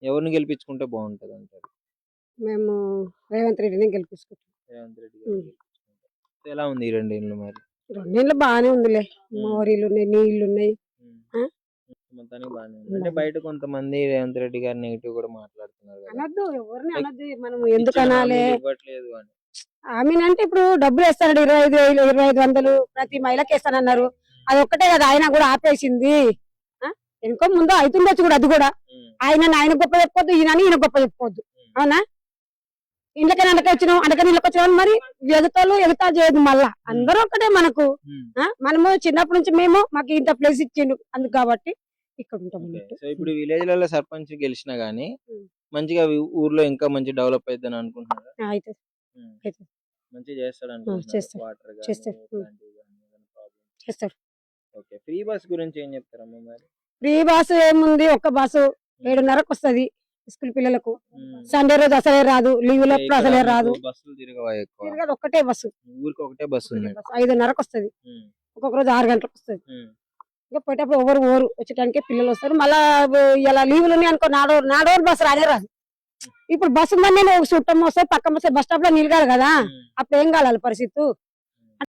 ఎవరిని గెలిపించుకుంటే బాగుంటది అంటారు? మేము రేవంత్ రెడ్డిని గెలిపించుకుంటాం. రేవంత్ రెడ్డి గారిని గెలిపించుకుంటే ఎలా ఉంది ఈ 2 ఏళ్ళు మరి? 2 ఏళ్ళు బాగానే ఉందిలే. మోరీలు ఉన్నాయి, నీళ్లు ఉన్నాయి. ఆ? మొత్తానికి బాగానే ఉంది. అంటే బయట కొంతమంది రేవంత్ రెడ్డి గారు నెగిటివ్ కూడా మాట్లాడుతున్నారు కదా, అనొద్దు, ఎవరిని అనొద్దు. మనం ఇచ్చిన ఎందుకు అనాలి? హామీలు ఇవ్వట్లేదు అని. అంటే ఇప్పుడు డబ్బులు వేస్తాడు 25,000 2,500 ప్రతి మహిళకి వేస్తానన్నారు. అది ఒక్కటే కదా ఆయన కూడా ఆపేసింది. ఇంకో ముందు అవుతుండొచ్చు కూడా, అది కూడా. ఆయన గొప్ప చెప్పుకోవద్దు, ఈయన గొప్ప చెప్పుకోవద్దు. అవునా? ఇంట్లోకైనా అండకని ఇళ్ళకి వచ్చిన మరి ఎగతా చేయదు. మళ్ళా అందరూ ఒకటే మనకు. మనము చిన్నప్పటి నుంచి మాకు ఇంత ప్లేస్ ఇచ్చిండు అందుకు కాబట్టి ఇక్కడ ఉంటాం. సో ఇప్పుడు విలేజ్ లలో సర్పంచ్ గెలిచినా గానీ మంచిగా ఊర్లో ఇంకా మంచి డెవలప్ అయిద్దని అనుకుంటున్నారా? అయితే మంచిగా చేస్తాడు అనుకుంటున్నారా? చేస్తాడు. వాటర్ గానీ చేస్తాడు. ఇట్లాంటివి గానీ ఏదైనా problem? చేస్తారు. ఓకే, ఫ్రీ బస్ గురించి ఏం చెప్తారమ్మా మరి? ఫ్రీ బస్సు ఏముంది, ఒక్క బస్సు 7:30కు వస్తది స్కూల్ పిల్లలకు. సండే రోజు అసలే రాదు, లీవ్ లో ఇక్కడ అసలే రాదు. మీకు బస్సులు తిరగవా ఎక్కువ? తిరగదు, ఒక్కటే బస్సు. ఊరికి ఒకటే బస్సు ఉంది. 5:30కు వస్తది, ఒక్కొక్క రోజు 6 గంటలకు వస్తది. ఇంకా పోయేటప్పుడు ఎవరు ఓరు, వచ్చేటానికి పిల్లలు వస్తారు. మళ్ళా ఇలా లీవులు ఉన్నాయి అనుకో, నాడోరు బస్సు రానే రాదు. ఇప్పుడు బస్సు మంది చుట్టం వస్తాయి, పక్కన వస్తాయి, బస్ స్టాప్ లో నిలగాలి కదా, అప్పుడు ఏం కావాలి పరిస్థితి?